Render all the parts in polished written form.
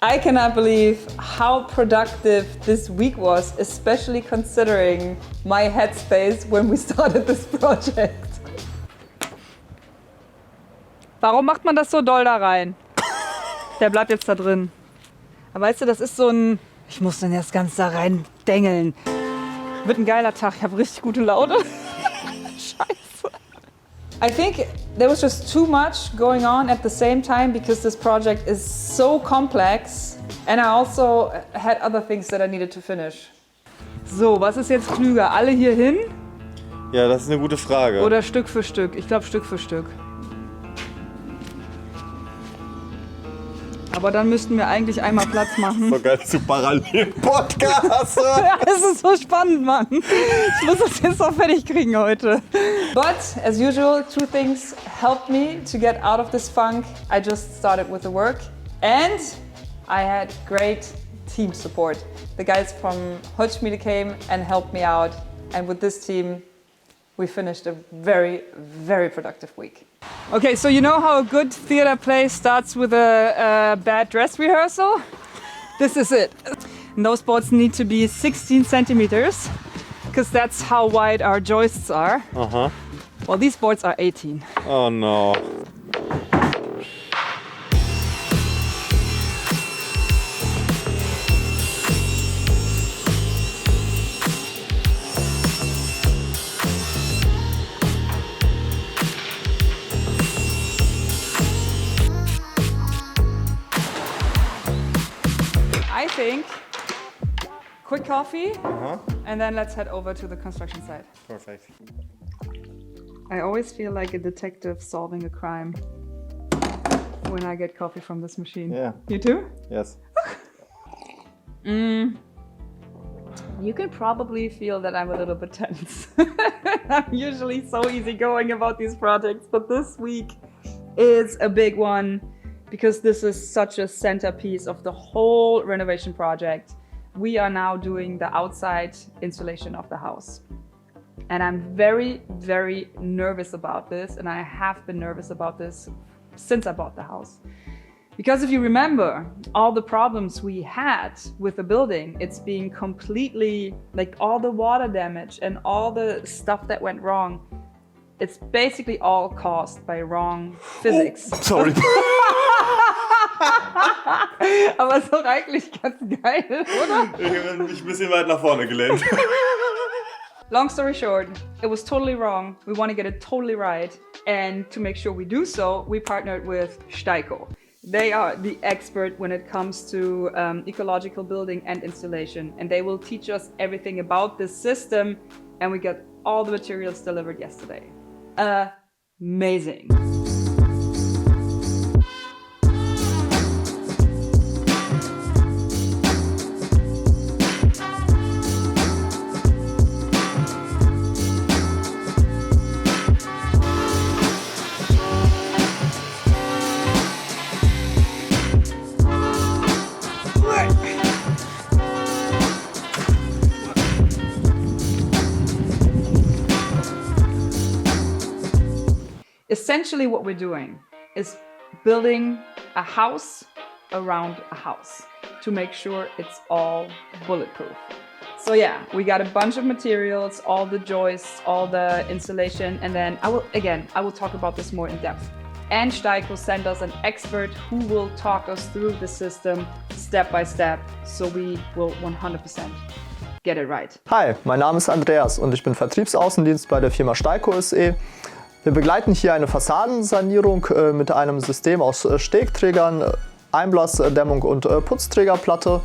I cannot believe how productive this week was, especially considering my headspace when we started this project. Warum macht man das so doll da rein? Der bleibt jetzt da drin. Aber weißt du, das ist so ein... Ich muss dann jetzt ganz da rein dengeln. Wird ein geiler Tag, ich habe richtig gute Laune. Scheiße. I think there was just too much going on at the same time because this project is so complex and I also had other things that I needed to finish. So, was ist jetzt klüger? Alle hier hin? Ja, das ist eine gute Frage. Oder Stück für Stück? Ich glaube Stück für Stück. Aber dann müssten wir eigentlich einmal Platz machen. So geil zu Parallel-Podcast. Ja, es ist so spannend, Mann. Ich muss das jetzt noch fertig kriegen heute. But, as usual, two things helped me to get out of this funk. I just started with the work and I had great team support. The guys from Holzschmiede came and helped me out. And with this team, we finished a very, very productive week. Okay, so you know how a good theater play starts with a bad dress rehearsal? This is it. And those boards need to be 16 centimeters, because that's how wide our joists are. Aha. Well, these boards are 18. Oh no. I think quick coffee and then let's head over to the construction site. Perfect. I always feel like a detective solving a crime when I get coffee from this machine. Yeah. You too? Yes. You can probably feel that I'm a little bit tense. I'm usually so easygoing about these projects, but this week is a big one because this is such a centerpiece of the whole renovation project. We are now doing the outside installation of the house. And I'm very, very nervous about this, and I have been nervous about this since I bought the house. Because if you remember all the problems we had with the building, it's being completely, like all the water damage and all the stuff that went wrong, it's basically all caused by wrong physics. Oh, sorry. Aber ist doch eigentlich ganz geil, oder? Ich habe mich ein bisschen weit nach vorne gelehnt. Long story short, it was totally wrong. We want to get it totally right. And to make sure we do so, we partnered with Schelhasse. They are the expert when it comes to ecological building and installation. And they will teach us everything about this system. And we got all the materials delivered yesterday. Amazing. Essentially what we're doing is building a house around a house to make sure it's all bulletproof. So yeah, we got a bunch of materials, all the joists, all the insulation, and then I will talk about this more in depth. And Schelhasse sent us an expert who will talk us through the system step by step, so we will 100% get it right. Hi, mein Name ist Andreas und ich bin Vertriebsaußendienst bei der Firma Schelhasse SE. Wir begleiten hier eine Fassadensanierung mit einem System aus Stegträgern, Einblasdämmung und Putzträgerplatte.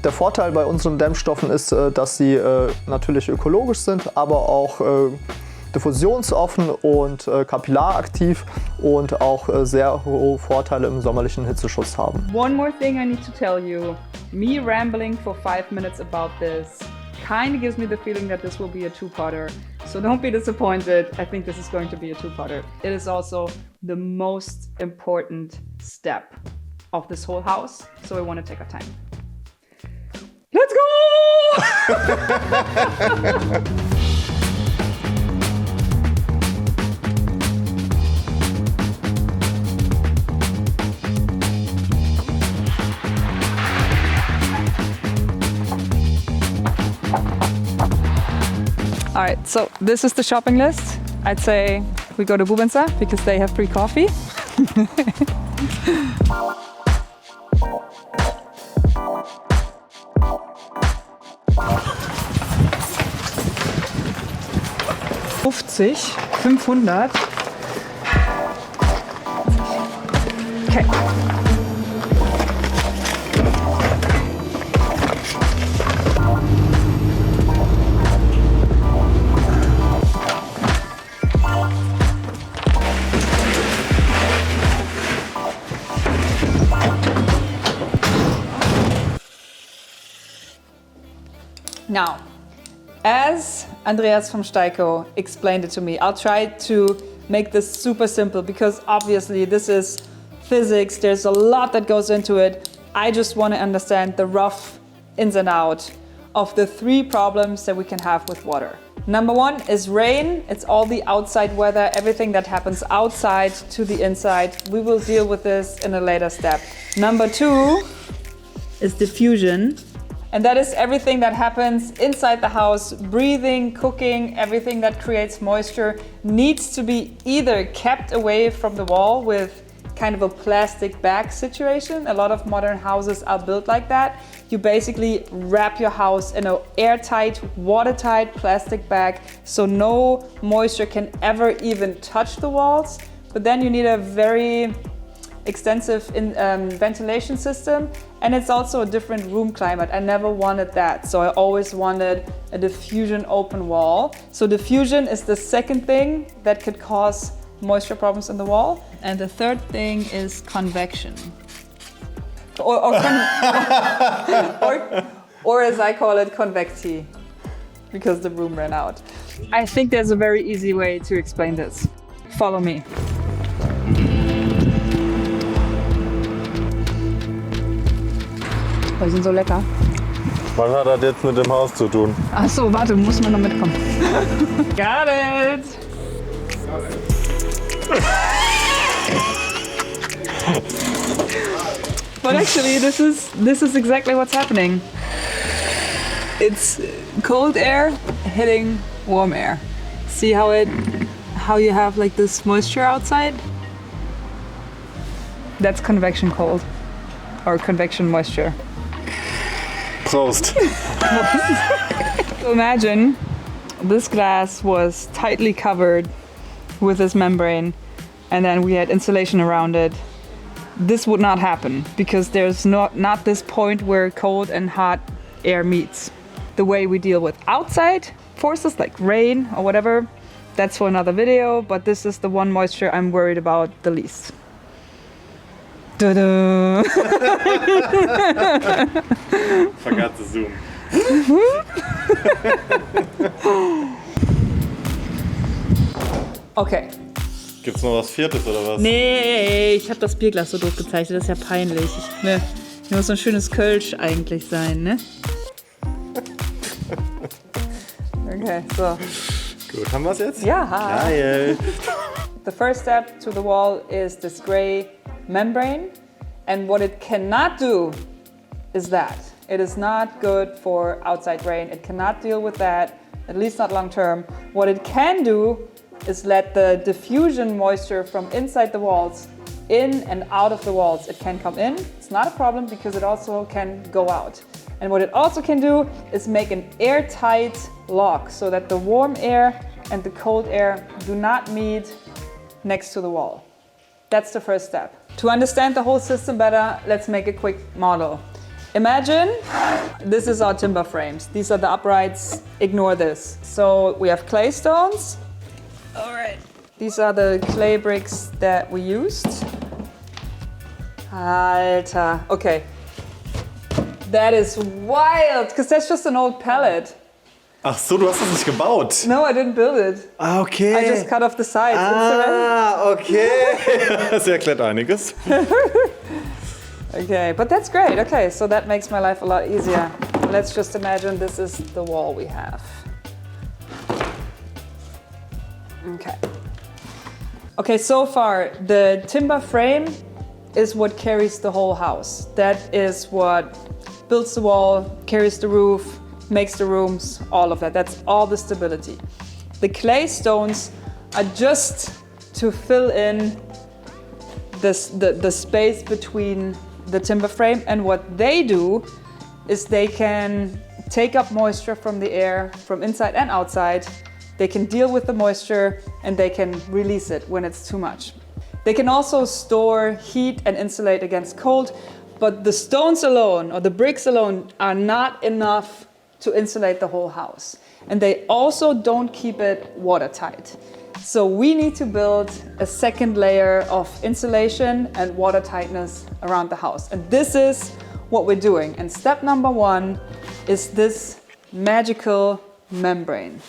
Der Vorteil bei unseren Dämmstoffen ist, dass sie natürlich ökologisch sind, aber auch diffusionsoffen und kapillaraktiv und auch sehr hohe Vorteile im sommerlichen Hitzeschutz haben. One more thing I need to tell you. Me rambling for 5 minutes about this kind of gives me the feeling that this will be a two-parter. So don't be disappointed. I think this is going to be a two-parter. It is also the most important step of this whole house. So we want to take our time. Let's go! All right, so this is the shopping list. I'd say we go to Bubenza because they have free coffee. $500. Okay. Now, as Andreas from Steiko explained it to me, I'll try to make this super simple because obviously this is physics, there's a lot that goes into it. I just want to understand the rough ins and out of the 3 problems that we can have with water. Number 1 is rain. It's all the outside weather, everything that happens outside to the inside. We will deal with this in a later step. Number 2 is diffusion. And that is everything that happens inside the house, breathing, cooking, everything that creates moisture needs to be either kept away from the wall with kind of a plastic bag situation. A lot of modern houses are built like that. You basically wrap your house in an airtight, watertight plastic bag so no moisture can ever even touch the walls. But then you need a very extensive ventilation system, and it's also a different room climate. I never wanted that, so I always wanted a diffusion open wall. So diffusion is the second thing that could cause moisture problems in the wall. And the third thing is convection. Or as I call it, convecti, because the room ran out. I think there's a very easy way to explain this. Follow me. Die sind so lecker. Was hat das jetzt mit dem Haus zu tun? Ach so, warte, muss man noch mitkommen. Got it! But actually, this is exactly what's happening. It's cold air hitting warm air. See how you have like this moisture outside? That's convection cold, or convection moisture. Prost. So imagine this glass was tightly covered with this membrane and then we had insulation around it. This would not happen because there's not this point where cold and hot air meets. The way we deal with outside forces like rain or whatever, that's for another video, but this is the one moisture I'm worried about the least. Ta-da! Forgot to zoom. Okay. Gibt's noch was Viertes oder was? Nee, ich habe das Bierglas so doof gezeichnet, das ist ja peinlich. Hier muss so ein schönes Kölsch eigentlich sein, ne? Okay, so. Gut, haben wir's jetzt? Ja. Geil. The first step to the wall is this gray membrane, and what it cannot do is that. It is not good for outside rain. It cannot deal with that, at least not long term. What it can do is let the diffusion moisture from inside the walls in and out of the walls. It can come in. It's not a problem because it also can go out. And what it also can do is make an airtight lock so that the warm air and the cold air do not meet next to the wall. That's the first step. To understand the whole system better, let's make a quick model. Imagine this is our timber frames. These are the uprights. Ignore this. So we have clay stones. All right. These are the clay bricks that we used. Alter. Okay. That is wild, because that's just an old pallet. Ach so, du hast das nicht gebaut. No, I didn't build it. Ah, okay. I just cut off the sides. Ah, okay. Das erklärt einiges. Okay, but that's great. Okay, so that makes my life a lot easier. Let's just imagine this is the wall we have. Okay. Okay, so far the timber frame is what carries the whole house. That is what builds the wall, carries the roof, makes the rooms, all of that. That's all the stability. The clay stones are just to fill in the space between the timber frame, and what they do is they can take up moisture from the air from inside and outside. They can deal with the moisture and they can release it when it's too much. They can also store heat and insulate against cold, but the stones alone or the bricks alone are not enough to insulate the whole house. And they also don't keep it watertight. So we need to build a second layer of insulation and water tightness around the house. And this is what we're doing. And step number 1 is this magical membrane.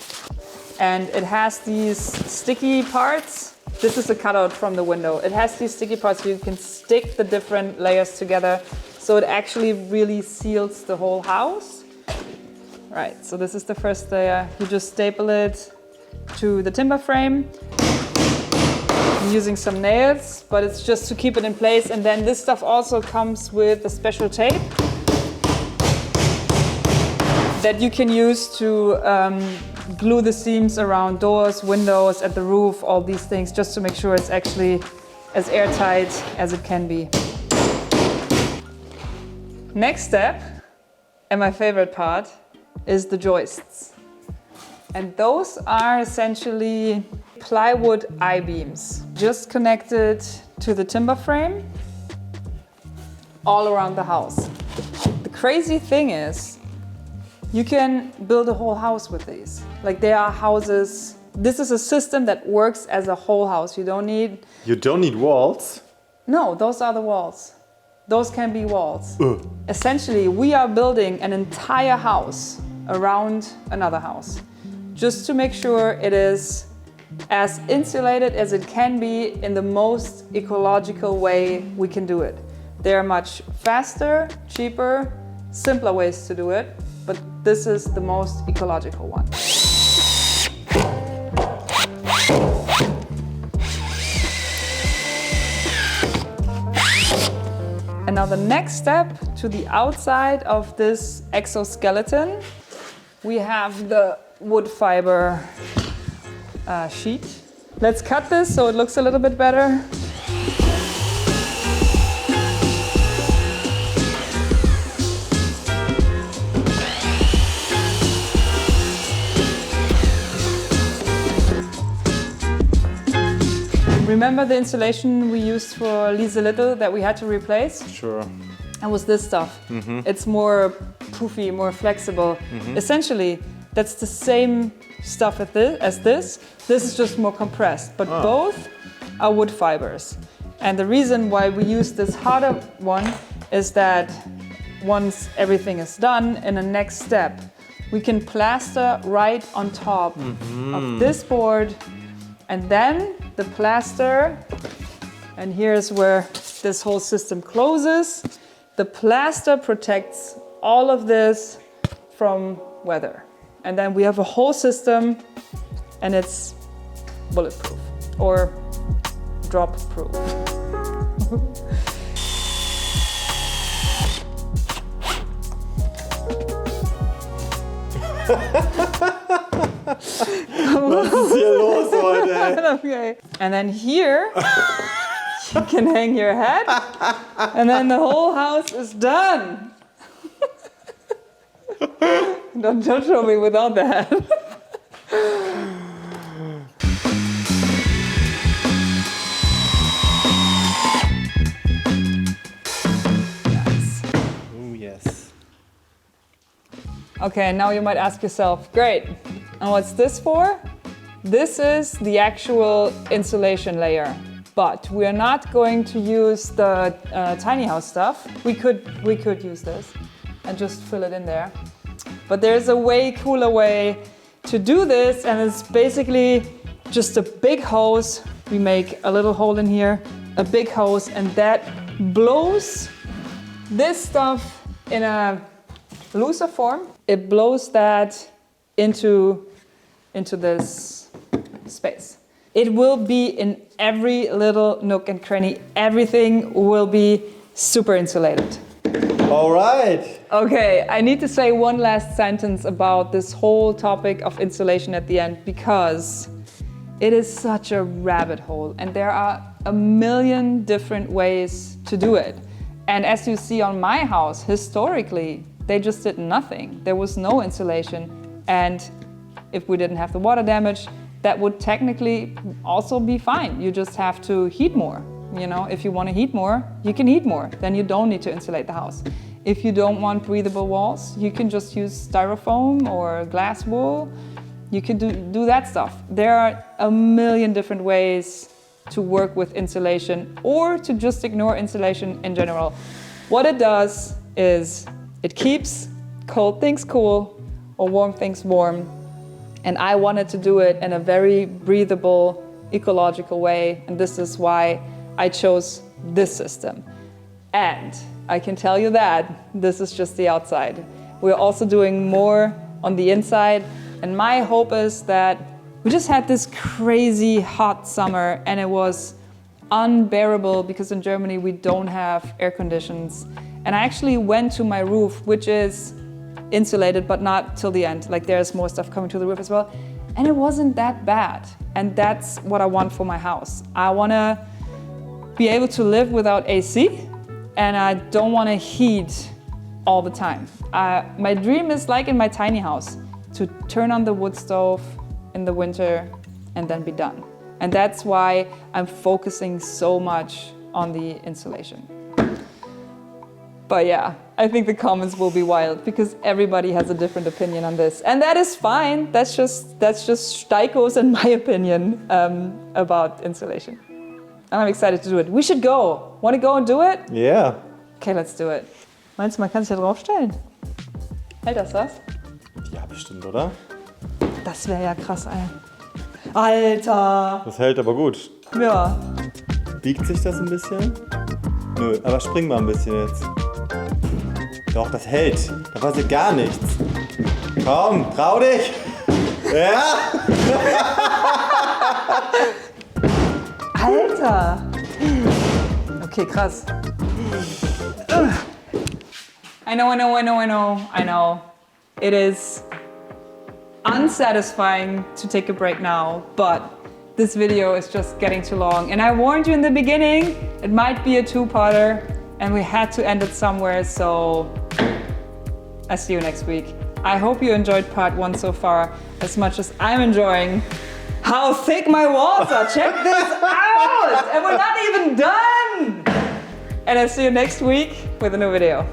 And it has these sticky parts. This is a cutout from the window. It has these sticky parts so you can stick the different layers together so it actually really seals the whole house. Right, so this is the first layer. You just staple it to the timber frame. I'm using some nails, but it's just to keep it in place. And then this stuff also comes with a special tape that you can use to glue the seams around doors, windows, at the roof, all these things, just to make sure it's actually as airtight as it can be. Next step, and my favorite part, is the joists. And those are essentially plywood I-beams, just connected to the timber frame all around the house. The crazy thing is, you can build a whole house with these. Like, there are houses, this is a system that works as a whole house. You don't need walls? No, those are the walls. Those can be walls. Essentially, we are building an entire house around another house, just to make sure it is as insulated as it can be in the most ecological way we can do it. There are much faster, cheaper, simpler ways to do it, but this is the most ecological one. And now the next step, to the outside of this exoskeleton, we have the wood fiber sheet. Let's cut this so it looks a little bit better. Remember the insulation we used for Lise Little that we had to replace? Sure. That was this stuff. It's more poofy, more flexible. Essentially, that's the same stuff as this. This is just more compressed, but both are wood fibers. And the reason why we use this harder one is that once everything is done, in the next step, we can plaster right on top of this board, and then the plaster, and here's where this whole system closes. The plaster protects all of this from weather. And then we have a whole system, and it's bulletproof or drop proof. Was ist hier los heute? Okay. And then here, you can hang your hat, and then the whole house is done. Don't show me without the hat. Nice. Oh, yes. Okay, now you might ask yourself, great, and what's this for? This is the actual insulation layer, but we are not going to use the tiny house stuff. We could use this and just fill it in there. But there's a way cooler way to do this, and it's basically just a big hose. We make a little hole in here, a big hose, and that blows this stuff in a looser form. It blows that into this space. It will be in every little nook and cranny. Everything will be super insulated. All right. Okay, I need to say one last sentence about this whole topic of insulation at the end, because it is such a rabbit hole and there are a million different ways to do it. And as you see on my house, historically, they just did nothing. There was no insulation. And if we didn't have the water damage, that would technically also be fine. You just have to heat more. You know, if you want to heat more, you can heat more. Then you don't need to insulate the house. If you don't want breathable walls, you can just use styrofoam or glass wool. You can do that stuff. There are a million different ways to work with insulation or to just ignore insulation in general. What it does is it keeps cold things cool or warm things warm. And I wanted to do it in a very breathable, ecological way. And this is why I chose this system. And I can tell you that this is just the outside. We're also doing more on the inside. And my hope is that we just had this crazy hot summer and it was unbearable because in Germany we don't have air conditions. And I actually went to my roof, which is insulated, but not till the end. Like there's more stuff coming to the roof as well. And it wasn't that bad. And that's what I want for my house. I want to be able to live without AC and I don't want to heat all the time. My dream is like in my tiny house to turn on the wood stove in the winter and then be done. And that's why I'm focusing so much on the insulation. But yeah, I think the comments will be wild because everybody has a different opinion on this. And that is fine. That's just Steiko's and my opinion about insulation. And I'm excited to do it. We should go. Want to go and do it? Yeah. Okay, let's do it. Meinst du, man kann sich da draufstellen? Hält das was? Ja, bestimmt, oder? Das wäre ja krass, ey. Alter! Das hält aber gut. Ja. Biegt sich das ein bisschen? Nö, aber spring mal ein bisschen jetzt. Doch, das hält. Da passiert gar nichts. Komm, trau dich! Ja! Alter! Okay, krass. I know. It is unsatisfying to take a break now, but this video is just getting too long. And I warned you in the beginning, it might be a two-parter, and we had to end it somewhere, so I'll see you next week. I hope you enjoyed part 1 so far as much as I'm enjoying how thick my walls are. Check this out! And we're not even done! And I'll see you next week with a new video.